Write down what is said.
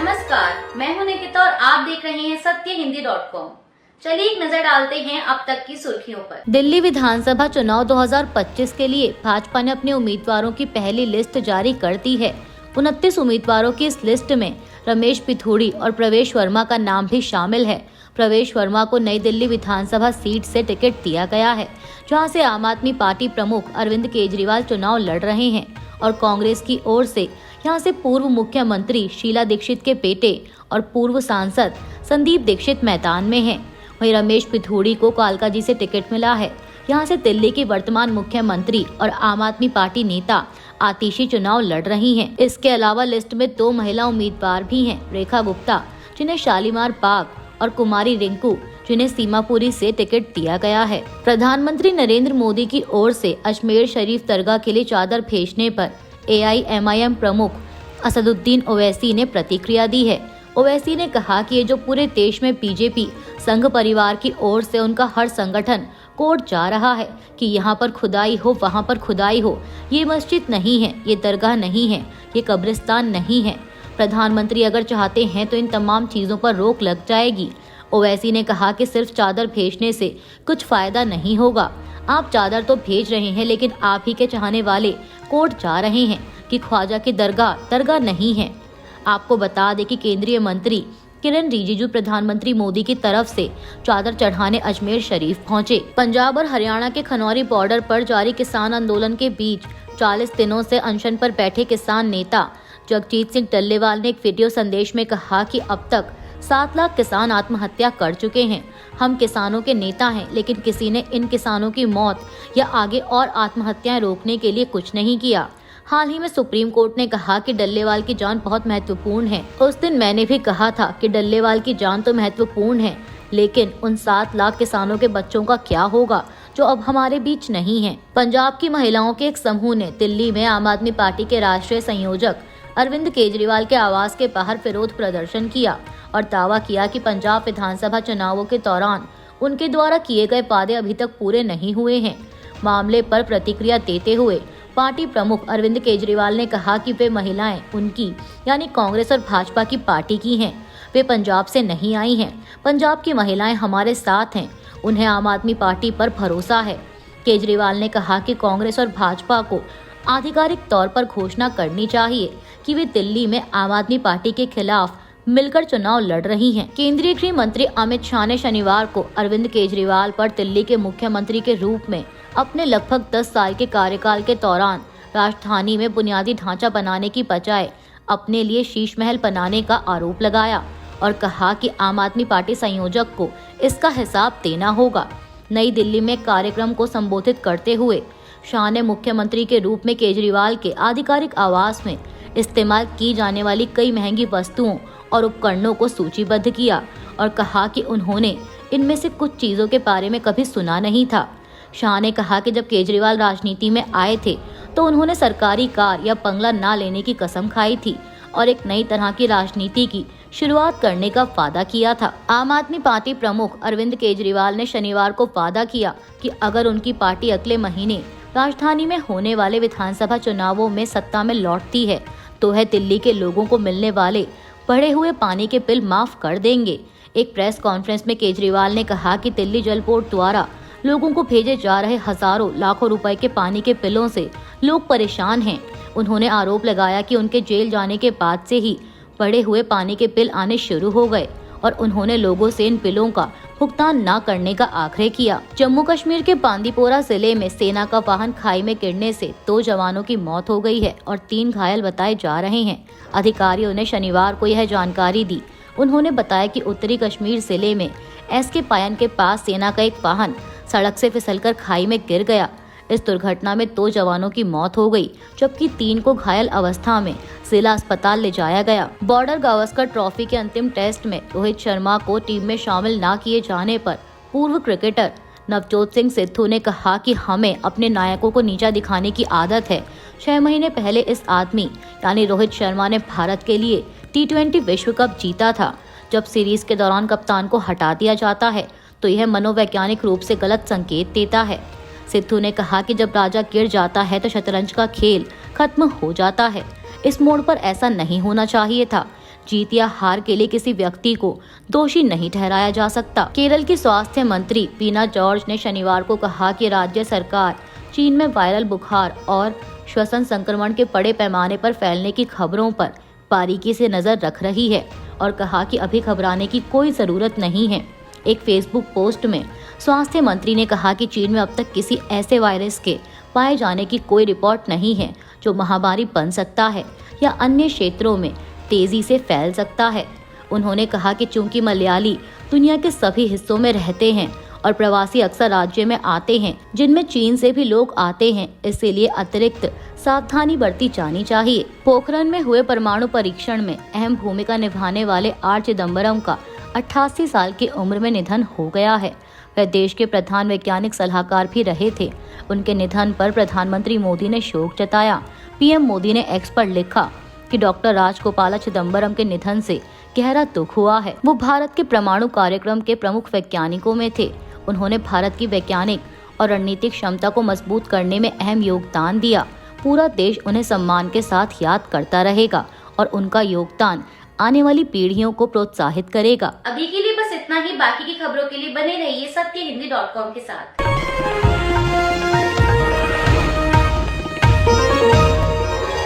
नमस्कार, मैं हूं निकिता और आप देख रहे हैं सत्यहिंदी.com। चलिए एक नजर डालते हैं अब तक की सुर्खियों पर। दिल्ली विधानसभा चुनाव 2025 के लिए भाजपा ने अपने उम्मीदवारों की पहली लिस्ट जारी कर दी है। 29 उम्मीदवारों की इस लिस्ट में रमेश पिथौड़ी और प्रवेश वर्मा का नाम भी शामिल है। प्रवेश वर्मा को नई दिल्ली विधानसभा सीट से टिकट दिया गया है, जहां से आम आदमी पार्टी प्रमुख अरविंद केजरीवाल चुनाव लड़ रहे हैं और कांग्रेस की ओर से यहां से पूर्व मुख्यमंत्री शीला दीक्षित के बेटे और पूर्व सांसद संदीप दीक्षित मैदान में हैं। वहीं रमेश पिथौड़ी को कालकाजी से टिकट मिला है। यहां से दिल्ली की वर्तमान मुख्यमंत्री और आम आदमी पार्टी नेता आतिशी चुनाव लड़ रही हैं। इसके अलावा लिस्ट में 2 महिला उम्मीदवार भी हैं, रेखा गुप्ता जिन्हें शालीमार बाग और कुमारी रिंकू जिन्हें सीमापुरी से टिकट दिया गया है। प्रधानमंत्री नरेंद्र मोदी की ओर से अजमेर शरीफ दरगाह के लिए चादर भेजने पर AIMIM प्रमुख असदुद्दीन ओवैसी ने प्रतिक्रिया दी है। ओवैसी ने कहा कि ये जो पूरे देश में बीजेपी संघ परिवार की ओर से उनका हर संगठन कोर्ट जा रहा है कि यहाँ पर खुदाई हो वहाँ पर खुदाई हो, ये मस्जिद नहीं है, ये दरगाह नहीं है, ये कब्रिस्तान नहीं है। प्रधानमंत्री अगर चाहते हैं तो इन तमाम चीज़ों पर रोक लग जाएगी। ओवैसी ने कहा कि सिर्फ चादर भेजने से कुछ फायदा नहीं होगा। आप चादर तो भेज रहे हैं, लेकिन आप ही के चाहने वाले कोर्ट जा रहे हैं कि ख्वाजा की दरगाह नहीं है। आपको बता दें कि केंद्रीय मंत्री किरण रिजिजू प्रधानमंत्री मोदी की तरफ से चादर चढ़ाने अजमेर शरीफ पहुंचे। पंजाब और हरियाणा के खनौरी बॉर्डर पर जारी किसान आंदोलन के बीच 40 दिनों से अनशन पर बैठे किसान नेता जगजीत सिंह डल्लेवाल ने एक वीडियो संदेश में कहा कि अब तक 7 लाख किसान आत्महत्या कर चुके हैं। हम किसानों के नेता हैं, लेकिन किसी ने इन किसानों की मौत या आगे और आत्महत्याएं रोकने के लिए कुछ नहीं किया। हाल ही में सुप्रीम कोर्ट ने कहा कि डल्लेवाल की जान बहुत महत्वपूर्ण है। उस दिन मैंने भी कहा था कि डल्लेवाल की जान तो महत्वपूर्ण है, लेकिन उन 7 लाख किसानों के बच्चों का क्या होगा जो अब हमारे बीच नहीं है। पंजाब की महिलाओं के एक समूह ने दिल्ली में आम आदमी पार्टी के राष्ट्रीय संयोजक अरविंद केजरीवाल के आवास के बाहर विरोध प्रदर्शन किया और दावा किया कि पंजाब विधानसभा चुनावों के दौरान उनके द्वारा किए गए वादे अभी तक पूरे नहीं हुए हैं। मामले पर प्रतिक्रिया देते हुए पार्टी प्रमुख अरविंद केजरीवाल ने कहा कि वे महिलाएं उनकी यानी कांग्रेस और भाजपा की पार्टी की हैं। वे पंजाब से नहीं आई हैं। पंजाब की महिलाएं हमारे साथ हैं। उन्हें आम आदमी पार्टी पर भरोसा है। केजरीवाल ने कहा कि कांग्रेस और भाजपा को आधिकारिक तौर पर घोषणा करनी चाहिए कि वे दिल्ली में आम आदमी पार्टी के खिलाफ मिलकर चुनाव लड़ रही हैं। केंद्रीय गृह मंत्री अमित शाह ने शनिवार को अरविंद केजरीवाल पर दिल्ली के मुख्यमंत्री के रूप में अपने लगभग 10 साल के कार्यकाल के दौरान राजधानी में बुनियादी ढांचा बनाने की बजाय अपने लिए शीश महल बनाने का आरोप लगाया और कहा कि आम आदमी पार्टी संयोजक को इसका हिसाब देना होगा। नई दिल्ली में कार्यक्रम को संबोधित करते हुए शाह ने मुख्यमंत्री के रूप में केजरीवाल के आधिकारिक आवास में इस्तेमाल की जाने वाली कई महंगी वस्तुओं और उपकरणों को सूचीबद्ध किया और कहा कि उन्होंने इनमें से कुछ चीजों के बारे में कभी सुना नहीं था। शाह ने कहा कि जब केजरीवाल राजनीति में आए थे तो उन्होंने सरकारी कार या बंगला ना लेने की कसम खाई थी और एक नई तरह की राजनीति की शुरुआत करने का वादा किया था। आम आदमी पार्टी प्रमुख अरविंद केजरीवाल ने शनिवार को वादा किया कि अगर उनकी पार्टी अगले महीने राजधानी में होने वाले विधानसभा चुनावों में सत्ता में लौटती है तो वह दिल्ली के लोगों को मिलने वाले बढ़े हुए पानी के बिल माफ कर देंगे। एक प्रेस कॉन्फ्रेंस में केजरीवाल ने कहा कि दिल्ली जल बोर्ड द्वारा लोगों को भेजे जा रहे हजारों लाखों रुपए के पानी के बिलों से लोग परेशान हैं। उन्होंने आरोप लगाया कि उनके जेल जाने के बाद से ही बढ़े हुए पानी के बिल आने शुरू हो गए और उन्होंने लोगों से इन बिलों का भुगतान न करने का आग्रह किया। जम्मू कश्मीर के बांदीपोरा जिले में सेना का वाहन खाई में गिरने से 2 जवानों की मौत हो गई है और 3 घायल बताए जा रहे हैं। अधिकारियों ने शनिवार को यह जानकारी दी। उन्होंने बताया कि उत्तरी कश्मीर जिले में SK पायन के पास सेना का एक वाहन सड़क से फिसलकर खाई में गिर गया। इस दुर्घटना में 2 जवानों की मौत हो गई, जबकि 3 को घायल अवस्था में जिला अस्पताल ले जाया गया। बॉर्डर गावस्कर ट्रॉफी के अंतिम टेस्ट में रोहित शर्मा को टीम में शामिल न किए जाने पर पूर्व क्रिकेटर नवजोत सिंह सिद्धू ने कहा कि हमें अपने नायकों को नीचा दिखाने की आदत है। 6 महीने पहले इस आदमी यानी रोहित शर्मा ने भारत के लिए T20 विश्व कप जीता था। जब सीरीज के दौरान कप्तान को हटा दिया जाता है तो यह मनोवैज्ञानिक रूप से गलत संकेत देता है। सिद्धू ने कहा कि जब राजा गिर जाता है तो शतरंज का खेल खत्म हो जाता है। इस मोड़ पर ऐसा नहीं होना चाहिए था। जीत या हार के लिए किसी व्यक्ति को दोषी नहीं ठहराया जा सकता। केरल की स्वास्थ्य मंत्री वीना जॉर्ज ने शनिवार को कहा कि राज्य सरकार चीन में वायरल बुखार और श्वसन संक्रमण के बड़े पैमाने पर फैलने की खबरों पर बारीकी से नजर रख रही है और कहा कि अभी घबराने की कोई जरूरत नहीं है। एक फेसबुक पोस्ट में स्वास्थ्य मंत्री ने कहा कि चीन में अब तक किसी ऐसे वायरस के पाए जाने की कोई रिपोर्ट नहीं है जो महामारी बन सकता है या अन्य क्षेत्रों में तेजी से फैल सकता है। उन्होंने कहा कि चूंकि मलयाली दुनिया के सभी हिस्सों में रहते हैं और प्रवासी अक्सर राज्य में आते हैं जिनमें चीन से भी लोग आते हैं, इसीलिए अतिरिक्त सावधानी बरती जानी चाहिए। पोखरण में हुए परमाणु परीक्षण में अहम भूमिका निभाने वाले आर चिदम्बरम का 88 साल की उम्र में निधन हो गया है। वह देश के प्रधान वैज्ञानिक सलाहकार भी रहे थे। उनके निधन पर प्रधानमंत्री मोदी ने शोक जताया। पीएम मोदी ने एक्स पर लिखा कि डॉक्टर राजगोपाला चिदम्बरम के निधन से गहरा दुख हुआ है। वो भारत के परमाणु कार्यक्रम के प्रमुख वैज्ञानिकों में थे। उन्होंने भारत की वैज्ञानिक और रणनीतिक क्षमता को मजबूत करने में अहम योगदान दिया। पूरा देश उन्हें सम्मान के साथ याद करता रहेगा और उनका योगदान आने वाली पीढ़ियों को प्रोत्साहित करेगा। अभी के लिए बस इतना ही। बाकी की खबरों के लिए बने रहिए सत्यहिंदी.com के साथ।